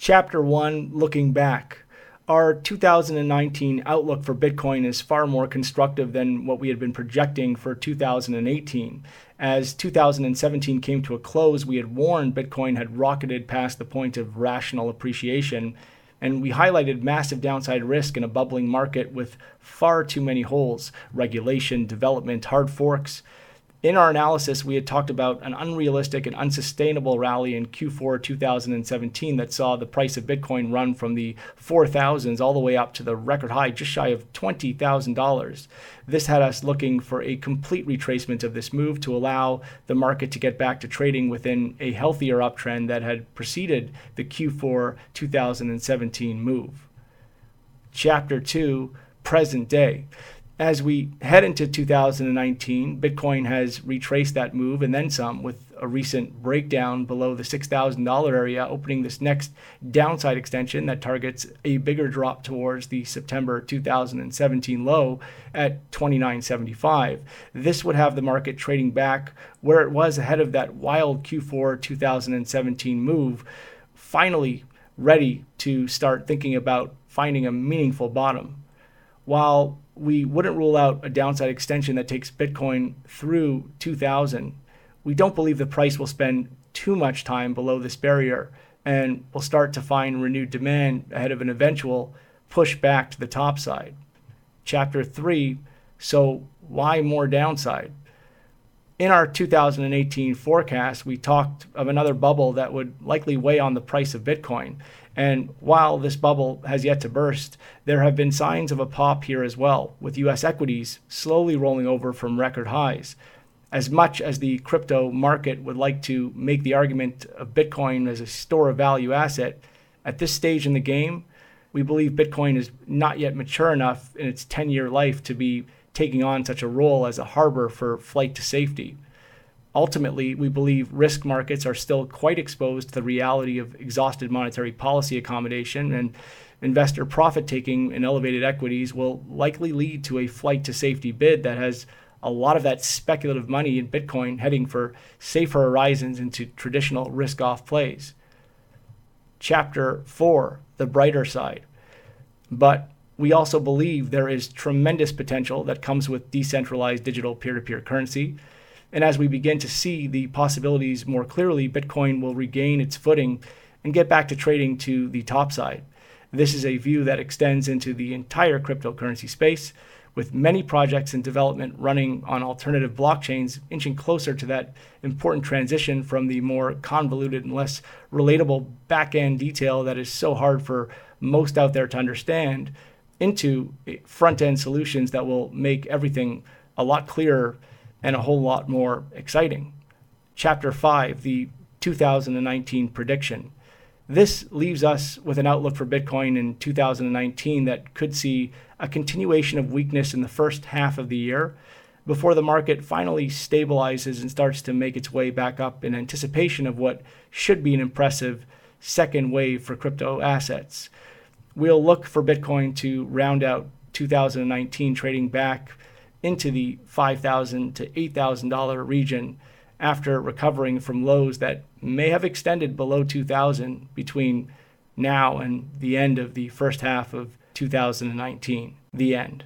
Chapter 1, Looking Back. Our 2019 outlook for Bitcoin is far more constructive than what we had been projecting for 2018. As 2017 came to a close, we had warned Bitcoin had rocketed past the point of rational appreciation, and we highlighted massive downside risk in a bubbling market with far too many holes: regulation, development, hard forks. In our analysis, we had talked about an unrealistic and unsustainable rally in Q4 2017 that saw the price of Bitcoin run from the 4,000s all the way up to the record high just shy of $20,000. This had us looking for a complete retracement of this move to allow the market to get back to trading within a healthier uptrend that had preceded the Q4 2017 move. Chapter 2, Present Day. As we head into 2019, Bitcoin has retraced that move and then some, with a recent breakdown below the $6,000 area, opening this next downside extension that targets a bigger drop towards the September 2017 low at $29.75. This would have the market trading back where it was ahead of that wild Q4 2017 move, finally ready to start thinking about finding a meaningful bottom. While we wouldn't rule out a downside extension that takes Bitcoin through 2000, we don't believe the price will spend too much time below this barrier and will start to find renewed demand ahead of an eventual push back to the top side. Chapter 3, so why more downside? In our 2018 forecast, we talked of another bubble that would likely weigh on the price of Bitcoin. And while this bubble has yet to burst, there have been signs of a pop here as well, with US equities slowly rolling over from record highs. As much as the crypto market would like to make the argument of Bitcoin as a store of value asset, at this stage in the game, we believe Bitcoin is not yet mature enough in its 10-year life to be taking on such a role as a harbor for flight to safety. Ultimately, we believe risk markets are still quite exposed to the reality of exhausted monetary policy accommodation, and investor profit-taking in elevated equities will likely lead to a flight to safety bid that has a lot of that speculative money in Bitcoin heading for safer horizons into traditional risk-off plays. Chapter 4, the brighter side. But we also believe there is tremendous potential that comes with decentralized digital peer-to-peer currency. And as we begin to see the possibilities more clearly, Bitcoin will regain its footing and get back to trading to the top side. This is a view that extends into the entire cryptocurrency space, with many projects in development running on alternative blockchains, inching closer to that important transition from the more convoluted and less relatable back-end detail that is so hard for most out there to understand, into front-end solutions that will make everything a lot clearer and a whole lot more exciting. Chapter 5, the 2019 prediction. This leaves us with an outlook for Bitcoin in 2019 that could see a continuation of weakness in the first half of the year before the market finally stabilizes and starts to make its way back up in anticipation of what should be an impressive second wave for crypto assets. We'll look for Bitcoin to round out 2019 trading back into the $5,000 to $8,000 region after recovering from lows that may have extended below 2,000 between now and the end of the first half of 2019, the end.